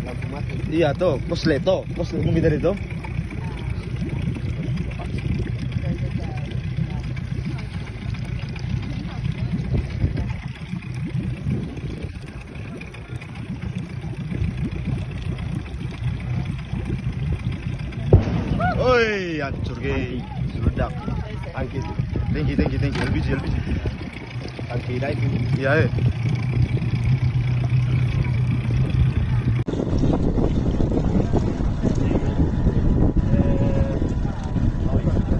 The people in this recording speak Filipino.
lampu mati. Iya tuh, pusle mungkin dari itu. Oi, hancur ke, meledak. Tangki, Tinggi, LPG. tangki dah itu. Iya,